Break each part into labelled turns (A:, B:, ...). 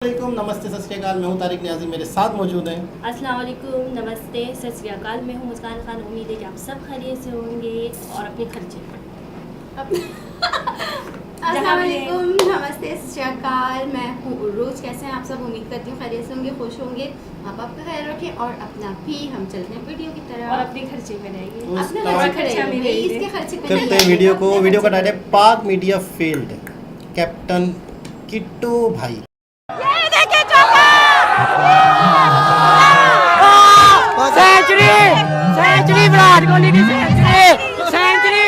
A: वालेकुम, नमस्ते, सत श्री अकाल। मैं हूं तारिक नियाजी, मेरे साथ मौजूद हैं।
B: अस्सलाम वालेकुम, नमस्ते, सत श्री अकाल। मैं हूं मुस्कान खान। उम्मीद है कि आप सब खैरियत से होंगे और अपने खर्चे
C: अस्सलाम वालेकुम, नमस्ते, सत श्री अकाल। मैं हूं उर्रूज। कैसे हैं आप सब? उम्मीद करती हूँ खैरियत से होंगे, खुश होंगे। आप आपका ख्याल रखें और अपना भी। हम चलते हैं वीडियो की तरफ
B: और अपने खर्चे में रहेंगे।
C: अपना खर्चा मेरे इसके खर्चे पे
A: करते हैं वीडियो को। वीडियो का टाइटल है पाक मीडिया फेल्ड, कैप्टन किट्टू भाई।
D: विराट कोहली की सेंचुरी।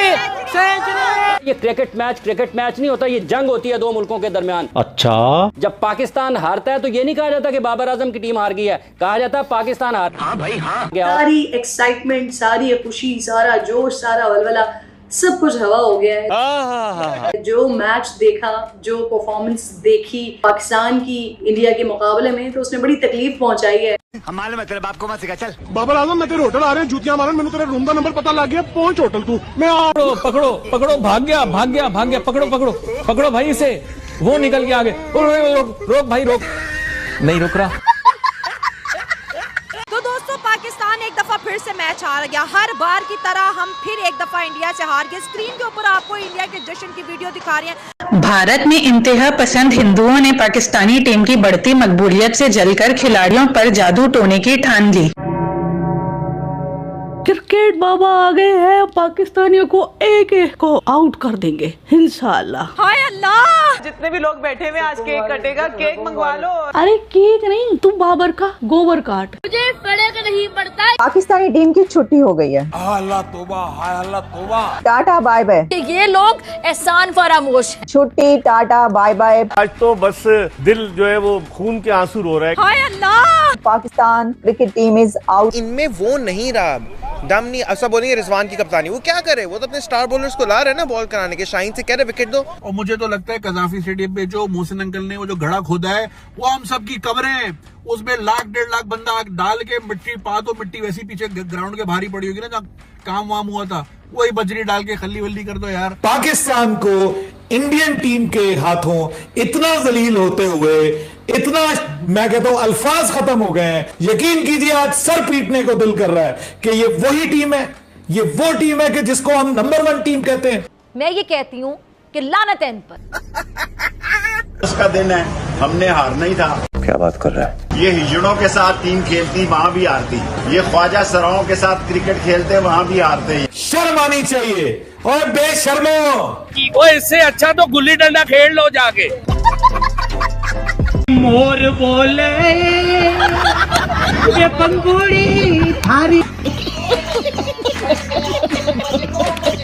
D: ये क्रिकेट मैच नहीं होता, ये जंग होती है दो मुल्कों के दरमियान।
E: अच्छा,
D: जब पाकिस्तान हारता है तो ये नहीं कहा जाता कि बाबर आजम की टीम हार गई है, कहा जाता है पाकिस्तान हार।
E: हाँ भाई हाँ।
F: सारी एक्साइटमेंट, सारी खुशी, सारा जोश, सारा वलवला सब कुछ हवा हो गया है। जो मैच देखा, जो परफॉर्मेंस देखी पाकिस्तान की इंडिया के मुकाबले में, तो उसने बड़ी तकलीफ पहुंचाई है।
E: हम मालूम है तेरे बाप को मत सिखा। चल
G: बाबर आजम, मैं तेरे होटल आ रहे हैं, जूतियां मारन, मैंने तेरा रूम का नंबर पता लग गया। पहुंच होटल तू। मैं
H: पकड़ो, भाग गया, पकड़ो भाई इसे। वो निकल के आगे। रोक भाई, रोक। नहीं रुक रहा।
I: तो दोस्तों, पाकिस्तान एक दफा फिर से मैच हार गया। हर बार की तरह हम फिर एक दफा इंडिया से हार गए। स्क्रीन के ऊपर आपको इंडिया के जश्न की वीडियो दिखा रहे हैं।
J: भारत में इंतहा पसंद हिंदुओं ने पाकिस्तानी टीम की बढ़ती मकबूलियत से जलकर खिलाड़ियों पर जादू टोने की ठान ली।
K: क्रिकेट बाबा आ गए हैं, पाकिस्तानियों को एक एक को आउट कर देंगे इंशाल्लाह।
I: हाय अल्लाह,
L: जितने भी लोग बैठे हुए आज केक कटेगा, केक मंगवा लो।
K: अरे केक नहीं, तुम बाबर का गोबर काट।
B: मुझे फर्क नहीं पड़ता।
M: पाकिस्तानी टीम की छुट्टी हो गई है।
G: अल्लाह तौबा, हाय अल्लाह तौबा।
M: Tata bye bye.
I: ये लोग एहसान फरामोश है।
M: छुट्टी, टाटा बाय बाय।
G: आज तो बस दिल जो है वो खून के आंसू रो रहा है।
I: हाय अल्लाह,
M: Pakistan cricket team is out.
N: इनमें वो नहीं रहा, दम नहीं। ऐसा बोलेंगे रिजवान की कप्तानी, वो क्या करे? वो तो अपने स्टार बॉलर्स को ला रहे हैं ना बॉल कराने के। शाहीन से कह रहे विकेट दो।
G: और मुझे तो लगता है कजाफी स्टेडियम पे जो मोहसिन अंकल ने वो जो घड़ा खोदा है, वो हम सब की कब्रें, उसमें 1,00,000-1,50,000 बंदा डाल के मिट्टी पा, तो मिट्टी वैसी पीछे ग्राउंड के भारी पड़ी होगी ना, जहाँ काम वाम हुआ था, वही बजरी डाल के खल्ली वल्ली कर दो यार। पाकिस्तान को इंडियन टीम के हाथों इतना जलील होते हुए, इतना, मैं कहता हूं अल्फाज खत्म हो गए हैं। यकीन कीजिए आज सर पीटने को दिल कर रहा है कि ये वही टीम है, ये वो टीम है कि जिसको हम नंबर 1 टीम कहते हैं।
I: मैं ये कहती हूँ कि लानत है इन पर।
O: उसका दिन है, हमने हारना ही था।
E: क्या बात कर रहा है?
O: ये हिजड़ों के साथ टीम खेलती, वहाँ भी हारती। ये ख्वाजा सराओं के साथ क्रिकेट खेलते, वहाँ भी हारते हैं।
G: शर्म आनी चाहिए। और बेशर्मो,
H: इससे अच्छा तो गुल्ली डंडा खेल लो जाके।
D: मोर बोले ये पंगुड़ी थारी।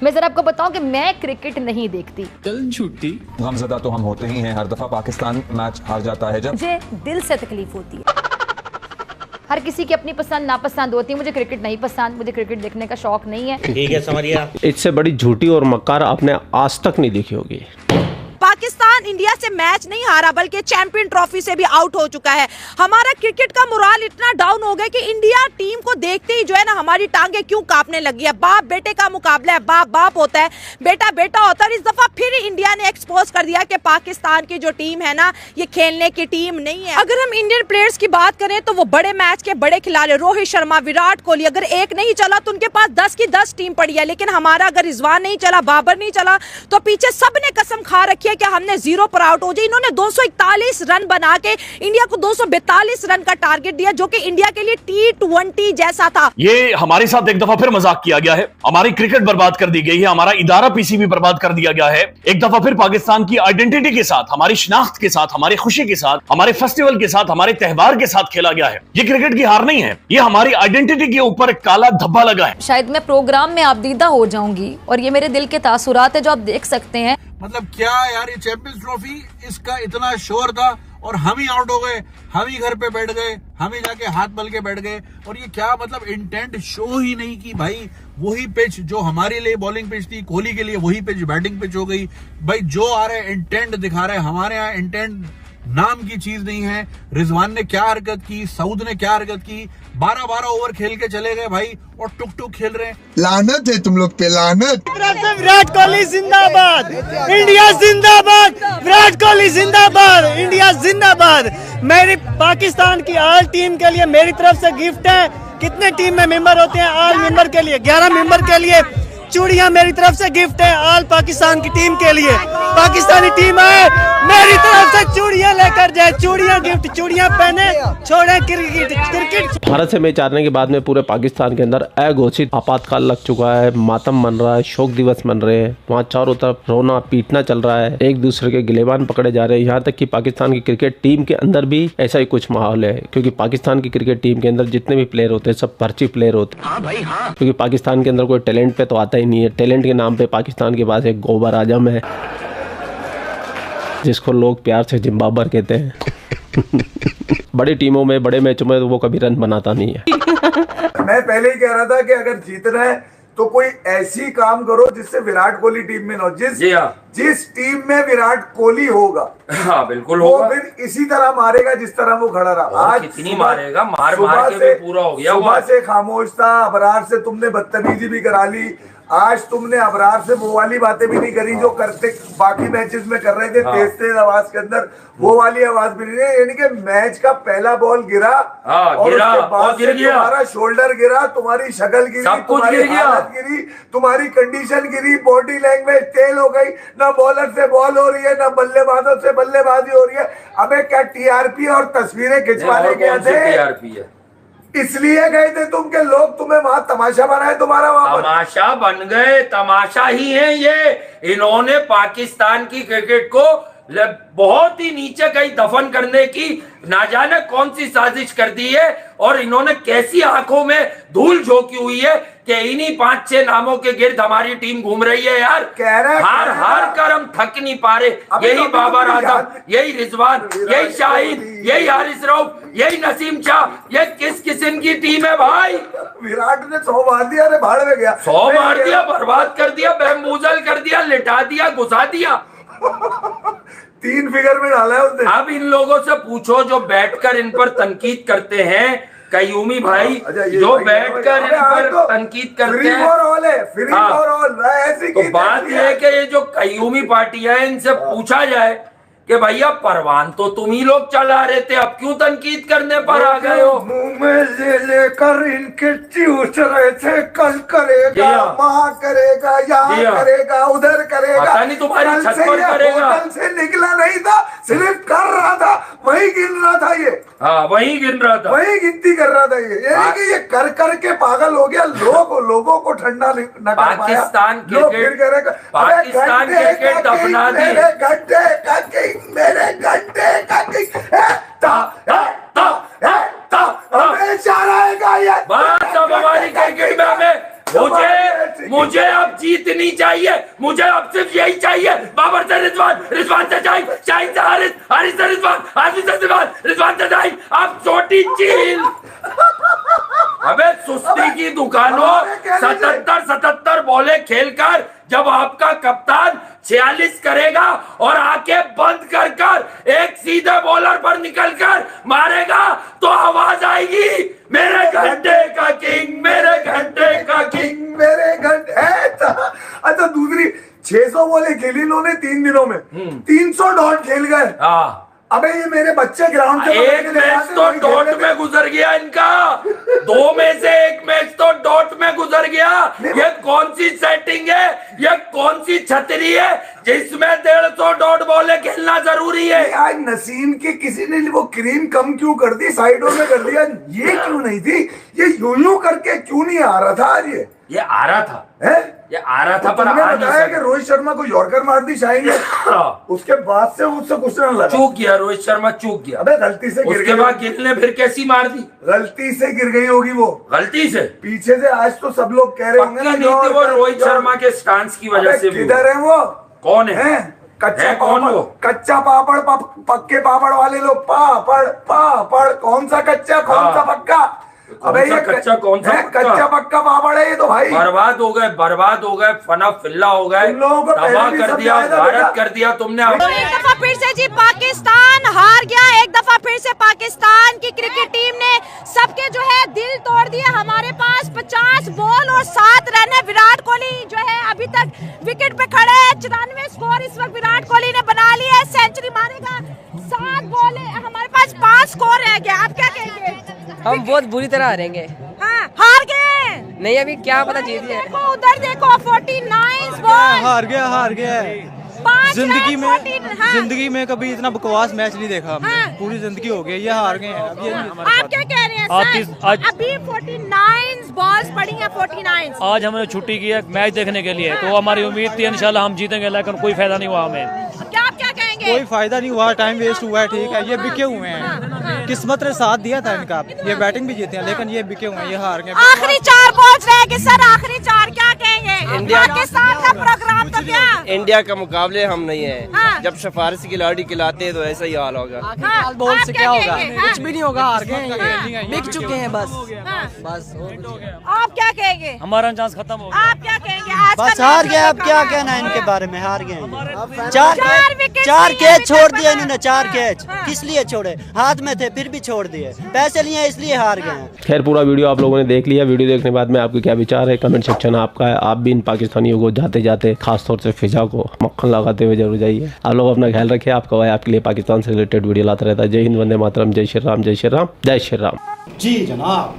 I: मैं जरा आपको बताऊं कि मैं क्रिकेट नहीं देखती।
H: चल झूठी। गमज़दा तो हम होते ही हैं हर दफा पाकिस्तान मैच हार जाता है जब।
I: मुझे दिल से तकलीफ होती है। हर किसी की अपनी पसंद नापसंद होती है। मुझे क्रिकेट नहीं पसंद, मुझे क्रिकेट देखने का शौक नहीं है।
E: ठीक है, समझिए। इससे बड़ी झूठी और मक्कार आपने आज तक नहीं देखी होगी।
I: पाकिस्तान इंडिया से मैच नहीं हारा, बल्कि चैंपियन ट्रॉफी से भी आउट हो चुका है। हमारा क्रिकेट का मोराल इतना डाउन हो गया कि इंडिया टीम को देखते ही जो है ना, हमारी टांगे क्यों कांपने लगी है। बाप बेटे का मुकाबला है, बाप बाप होता है, बेटा बेटा होता है। इस दफा फिर इंडिया ने एक्सपोज कर दिया कि पाकिस्तान की जो टीम है ना, ये खेलने की टीम नहीं है। अगर हम इंडियन प्लेयर्स की बात करें तो वो बड़े मैच के बड़े खिलाड़ी, रोहित शर्मा, विराट कोहली, अगर एक नहीं चला तो उनके पास 10 की 10 टीम पड़ी है। लेकिन हमारा अगर रिजवान नहीं चला, बाबर नहीं चला, तो पीछे सबने कसम खा रखी है कि हमने 0 पर आउट हो जाए। इन्होंने 241 रन बना के इंडिया को 242 रन का टारगेट दिया, जो कि इंडिया के लिए T20 जैसा था।
H: ये हमारे साथ एक दफा फिर मजाक किया गया है, हमारी क्रिकेट बर्बाद कर दी गई है, हमारा इदारा पीसीबी बर्बाद कर दिया गया है। एक दफा फिर पाकिस्तान की आइडेंटिटी के साथ, हमारी शिनाख्त के साथ, हमारी खुशी के साथ, हमारे फेस्टिवल के साथ, हमारे त्योहार के साथ खेला गया है। ये क्रिकेट की हार नहीं है, ये हमारी आइडेंटिटी के ऊपर एक काला धब्बा लगा है।
I: शायद मैं प्रोग्राम में आपदीदा हो जाऊंगी और ये मेरे दिल के तासुरात है जो आप देख सकते हैं।
G: मतलब क्या यार, ये चैंपियंस ट्रॉफी, इसका इतना शोर था और हम ही आउट हो गए, हम ही घर पे बैठ गए, हम ही जाके हाथ मल के बैठ गए। और ये क्या मतलब, इंटेंट शो ही नहीं की भाई। वही पिच जो हमारे लिए बॉलिंग पिच थी, कोहली के लिए वही पिच बैटिंग पिच हो गई भाई। जो आ रहे इंटेंट दिखा रहे, हमारे यहाँ इंटेंट नाम की चीज नहीं है। रिजवान ने क्या हरकत की, सऊद ने क्या हरकत की, 12-12 ओवर खेल के चले गए भाई और टुक टुक खेल रहे हैं।
P: लानत है तुम लोग पे, लानत।
A: विराट कोहली जिंदाबाद, इंडिया जिंदाबाद, विराट कोहली जिंदाबाद, इंडिया जिंदाबाद। मेरी पाकिस्तान की ऑल टीम के लिए मेरी तरफ से गिफ्ट है। कितने टीम में मेंबर होते हैं? ऑल मेंबर के लिए 11 मेंबर के लिए चूड़ियां मेरी तरफ से गिफ्ट है। ऑल पाकिस्तान की टीम के लिए पाकिस्तानी टीम आए मेरी तरफ से चूड़ियां लेकर जाए, चूड़ियां गिफ्ट, चूड़ियां पहने, छोड़े क्रिकेट।
E: भारत से मैच हारने के बाद में पूरे पाकिस्तान के अंदर अघोषित आपातकाल लग चुका है, मातम मन रहा है, शोक दिवस मन रहे हैं। वहाँ चारों तरफ रोना पीटना चल रहा है, एक दूसरे के गिलेबान पकड़े जा रहे हैं। यहाँ तक कि पाकिस्तान की क्रिकेट टीम के अंदर भी ऐसा ही कुछ माहौल है, क्योंकि पाकिस्तान की क्रिकेट टीम के अंदर जितने भी प्लेयर होते हैं सब पर्ची प्लेयर होते हैं। हाँ भाई हाँ, क्योंकि पाकिस्तान के अंदर कोई टैलेंट पे तो आता ही नहीं है। टैलेंट के नाम पे पाकिस्तान के पास एक गोबर आजम है, जिसको लोग प्यार से जिम्बाबर कहते हैं। बड़ी टीमों में, बड़े मैचों में तो वो कभी रन बनाता नहीं है।
Q: मैं पहले ही कह रहा था कि अगर जीतना है तो कोई ऐसी काम करो जिससे विराट कोहली टीम में न हो। जिस टीम में विराट कोहली होगा, हाँ बिल्कुल होगा, वो फिर इसी तरह मारेगा जिस तरह वो खड़ा रहा। आज कितनी मारेगा, मार के पूरा हो गया। सुबह से खामोश था, अबरार से तुमने बदतमीजी भी करा ली। आज तुमने अबरार से वो वाली बातें भी नहीं करी जो करते बाकी मैचेस में कर रहे थे, तेज तेज आवाज के अंदर वो वाली आवाज भी नहीं है। यानी कि मैच का पहला बॉल गिरा और उसके बाद से तुम्हारा शोल्डर गिरा, तुम्हारी शक्ल गिरी, तुम्हारी हालत गिरी, तुम्हारी कंडीशन गिरी, बॉडी लैंग्वेज तेल हो गई। ना बॉलर से बॉल हो रही है, ना बल्लेबाजों से बल्लेबाजी हो रही है। अबे क्या टीआरपी और तस्वीरें खिंचवाने गए थे? इसलिए गए थे तुम के लोग तुम्हें वहां तमाशा बनाए, तुम्हारा वहां
R: तमाशा बन गए। तमाशा ही है ये। इन्होंने पाकिस्तान की क्रिकेट को बहुत ही नीचे कहीं दफन करने की ना जाने कौन सी साजिश कर दी है, और इन्होंने कैसी आंखों में धूल झोंकी हुई है कि इन्हीं 5-6 नामों के गिर्द हमारी टीम घूम रही है यार। हार हार कर हम थक नहीं पा रहे। यही बाबर आजम, यही रिजवान, यही शाहिद, यही हारिस रऊफ, यही नसीम शाह, ये किस किस्म की टीम है भाई?
Q: विराट ने 100 मार दिया, अरे भाड़ में गया।
R: 100 मार दिया, बर्बाद कर दिया, बेमूजल कर दिया, लिटा दिया, घुसा दिया।
Q: 3 फिगर में डाला है उसने।
R: अब इन लोगों से पूछो जो बैठकर इन पर तनकीद करते हैं, कयूमी भाई जो बैठकर इन पर तनकीद करते हैं, तो बात यह है कि ये जो कयूमी पार्टियां हैं इनसे पूछा जाए कि भैया परवान तो तुम ही लोग चला रहे थे, अब क्यों तनकीद करने पर आ गए हो?
Q: मुंह में लेकर इनके चूस रहे थे, कल करेगा, वहाँ करेगा, यहाँ करेगा, उधर करेगा,
R: पता नहीं तुम्हारी छत पर करेगा।
Q: होटल से निकला नहीं था, सिर्फ कर रहा था, वही गिन रहा था ये।
R: हाँ वही गिन रहा था,
Q: वही गिनती कर रहा था ये। कि ये कर करके पागल हो गया। लोगों को ठंडा न कर पाया।
R: पाकिस्तान क्रिकेट दफना दी।
Q: मेरे घंटे का
R: बस अब हमारी क्रिकेट में हमें मुझे अब जीतनी चाहिए। मुझे अब सिर्फ यही चाहिए, बाबर से रिजवान, रिजवान से शाहिद, शाहिद से हारिस, हारिस से रिजवान, हारिस से रिजवान, रिजवान से शाहिद। अब छोटी चील अबे सुस्ती की दुकानों 77 बॉले खेलकर जब आपका कप्तान 46 करेगा और आंखें बंद कर कर एक सीधे बॉलर पर निकलकर मारेगा तो आवाज आएगी, मेरे घंटे का किंग, मेरे घंटे का किंग,
Q: मेरे घंटे। अच्छा दूसरी 600 बॉले खेली इन्होंने 3 दिनों में, 300 डॉट खेल गए। अबे ये मेरे बच्चे ग्राउंड पे
R: एक मैच तो डॉट में गुजर गया इनका, 2 में से 1 मैच तो डॉट में गुजर गया। ये कौन सी सेटिंग है, ये कौन सी छतरी है जिसमें 150 डॉट बॉले खेलना जरूरी है?
Q: आज नसीम के किसी ने वो क्रीम कम क्यों कर दी, साइडों में कर दिया, ये क्यों नहीं थी? ये यूं करके क्यों नहीं आ रहा था? आज
R: ये आ रहा था, ये आ रहा था, पर
Q: बताया कि रोहित शर्मा को यॉर्कर मार दी शाही ने, उसके बाद से उससे कुछ ना लगा।
R: चूक गया रोहित शर्मा, चूक गया।
Q: अबे गलती से गिर गई,
R: उसके बाद गिल ने फिर कैसी मार दी?
Q: गलती से गिर गई होगी वो,
R: गलती से
Q: पीछे से। आज तो सब लोग कह रहे होंगे ना
R: वो रोहित शर्मा के स्टांस की वजह से।
Q: किधर है वो?
R: कौन है?
Q: कच्चा पापड़, कच्चा पापड़, पक्के पापड़ वाले लोग। पापड़ पापड़, कौन सा कच्चा कौन सा पक्का? अबे ये
R: कच्चा कौन सा
Q: कच्चा पक्का पापड़ है ये तो भाई।
R: बर्बाद हो गए, फना फिल्ला हो गए, तबाह कर दिया, भारत कर दिया तुमने।
I: एक दफा फिर से जी पाकिस्तान हार गया। एक दफा फिर से पाकिस्तान की क्रिकेट टीम ने सबके जो है दिल तोड़ दिए। हमारे पास 50 बॉल और 7 रन है। विराट कोहली जो है अभी तक विकेट पे खड़े हैं। 94 स्कोर इस वक्त विराट कोहली ने बना लिया है। सेंचुरी मारेगा। 7 बॉल है, हमारे पास 5 स्कोर रह गया। आप क्या कहेंगे?
S: हम बहुत बुरी तरह हारेंगे।
I: हाँ, हार गए
S: नहीं, अभी क्या पता जीत गए।
I: देखो उधर देखो 49 बॉल।
A: हार गया। जिंदगी में कभी इतना बकवास मैच नहीं देखा हमने। पूरी जिंदगी हो गई, ये हार गए हैं।
I: आप क्या कह रहे हैं सर? अभी 49 बॉल्स पड़ी हैं। 49
T: आज हमने छुट्टी की है मैच देखने के लिए, तो हमारी उम्मीद थी इंशाल्लाह हम जीतेंगे, लेकिन कोई फायदा नहीं हुआ हमें।
I: क्या कहेंगे?
A: कोई फायदा नहीं हुआ, टाइम वेस्ट हुआ है। ठीक है, ये बिके हुए हैं। किस्मत ने साथ दिया था इनका, ये बैटिंग भी जीते हैं, लेकिन ये बिके हुए हैं, ये हार गए।
I: आखिरी 4 बॉल्स रह गए सर, आखिरी 4 क्या कहेंगे? पाकिस्तान का प्रोग्राम तो क्या?
U: इंडिया का मुकाबले हम नहीं है। जब सिफारिशी खिलाड़ी खिलाते हैं तो ऐसा ही हाल होगा।
S: बॉल से क्या होगा? कुछ भी नहीं होगा, हार गए, बिक चुके हैं बस।
I: आप क्या कहेंगे?
T: हमारा चांस खत्म हो गया।
I: आप क्या कहेंगे?
A: बस हार गए, अब क्या कहना है इनके बारे में? हार गए।
I: 4
A: कैच छोड़ दिए इन्होंने। 4 कैच किस लिए छोड़े? हाथ में थे फिर भी छोड़ दिए। पैसे लिए इसलिए हार गए।
E: खैर पूरा वीडियो आप लोगों ने देख लिया। वीडियो देखने के बाद में आपके क्या विचार है, कमेंट सेक्शन आपका है। आप भी इन पाकिस्तानियों को जाते जाते खासतौर से फिजा को मक्खन लगाते हुए जरूर जाइए। आप लोग अपना ख्याल रखिए। आपका भाई आपके लिए पाकिस्तान से रिलेटेड वीडियो लाता रहता है। जय हिंद, वंदे मातरम, जय श्री राम, जय श्री राम, जय श्री राम।
A: जी जनाब,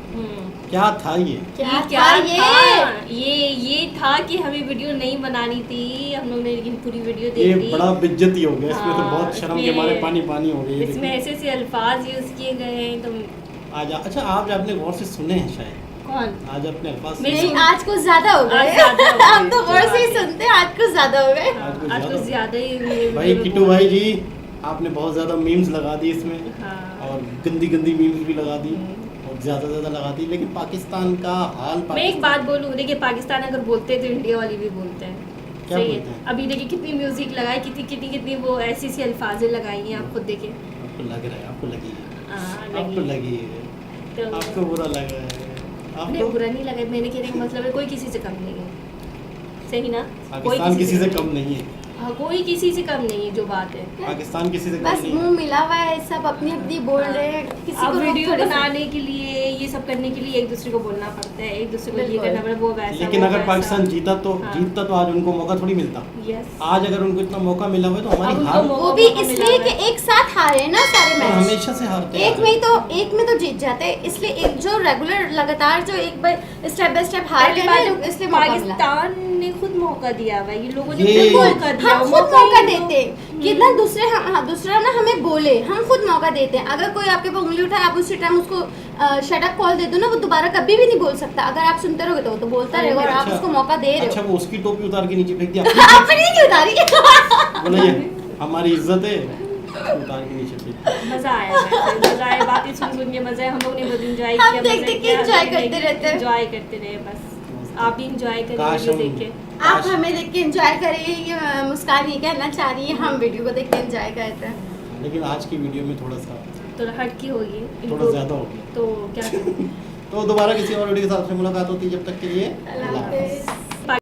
A: क्या था ये?
B: क्या था ये था कि हमें वीडियो नहीं बनानी थी हम लोग ने, लेकिन पूरी वीडियो देख ली।
A: ये बड़ा बेइज्जती हो गया इसमें। तो बहुत शर्म के मारे पानी हो गई।
B: इसमें ऐसे अल्फाज यूज किए गए हैं। तो
A: आज अच्छा आप आपने गौर से सुने हैं शायद?
B: कौन?
A: आज अपने अल्फाज
C: नहीं, आज कुछ ज्यादा हो गए। हम तो गौर से ही सुनते हैं, आज कुछ ज्यादा हो गए।
B: आज कुछ ज्यादा ही।
A: भाई किट्टू भाई जी, आपने बहुत ज्यादा मीम्स लगा दी इसमें। और गंदी मीम्स भी लगा दी और ज्यादा लगा दी। लेकिन पाकिस्तान का हाल,
B: मैं एक बात बोलूँ, देखिए पाकिस्तान अगर बोलते हैं तो इंडिया वाली भी बोलते हैं।
A: क्या
B: सही
A: बोलते हैं?
B: है। अभी देखिए कितनी म्यूजिक लगाई, कितनी वो ऐसी अल्फाजें लगाई हैं। आप खुद देखिए।
A: आपको लग रहा है, आपको लगी है,
B: तो
A: आपको बुरा लग रहा है।
B: नहीं, बुरा नहीं लगा। मैंने कहने का मतलब है कोई किसी से कम नहीं है। सही ना?
A: पाकिस्तान किसी से कम नहीं है।
B: हाँ, कोई किसी से कम नहीं है, जो बात है।
A: पाकिस्तान किसी से कम
C: बस
A: नहीं
C: मुंह मिला हुआ है, सब अपनी अपनी बोल रहे हैं। किसी
B: अब
C: को
B: वीडियो बनाने के लिए, ये सब करने के लिए एक दूसरे को बोलना पड़ता है, एक दूसरे को ये करना पड़ता है, वो वैसा।
A: लेकिन अगर पाकिस्तान जीता तो आज उनको मौका थोड़ी मिलता। आज अगर उनको इतना मौका मिला हुआ तो हमारी हार,
C: वो भी इसलिए कि एक साथ हारे ना सारे मैच।
A: हमेशा से हारते हैं।
C: एक में तो जीत जाते, इसलिए एक जो रेगुलर लगातार जो एक बार स्टेप बाय स्टेप हार गए ना, इसलिए
B: पाकिस्तान ने खुद मौका दिया भाई। ये लोगों ने
C: मौका दिया। हम खुद मौका देते हैं कि ना दूसरा ना हमें बोले, हम खुद मौका देते हैं। अगर कोई आपके पे उंगली उठाए, आप उसी टाइम उसको शट अप कॉल दे दो ना, वो दोबारा कभी भी नहीं बोल सकता। अगर आप सुनते रहोगे तो वो तो बोलता रहेगा और आप उसको मौका दे रहे हो।
A: अच्छा, वो उसकी टोपी उतार के नीचे फेंक दिया।
C: आपने नहीं उतारी।
A: बोलिए हमारी इज्जत है, उतार के नीचे फेंक।
B: मजा आया, बातें सुन के मजा है। हम लोग ने बहुत एंजॉय किया।
C: हम देख के एंजॉय करते रहते हैं।
B: एंजॉय करते रहे बस। आप भी एंजॉय करें वीडियो देख के।
C: आप हमें देख के एंजॉय करिए। ये मुस्कान ये कहना चाह रही है, हम वीडियो को देख के एंजॉय करते हैं।
A: लेकिन आज की वीडियो में थोड़ा सा
B: हट की होगी,
A: थोड़ा ज्यादा हो गया।
B: तो क्या
A: तो दोबारा किसी और वीडियो के साथ मुलाकात होती है। जब तक के लिए
C: अल्लाह हाफ़िज़।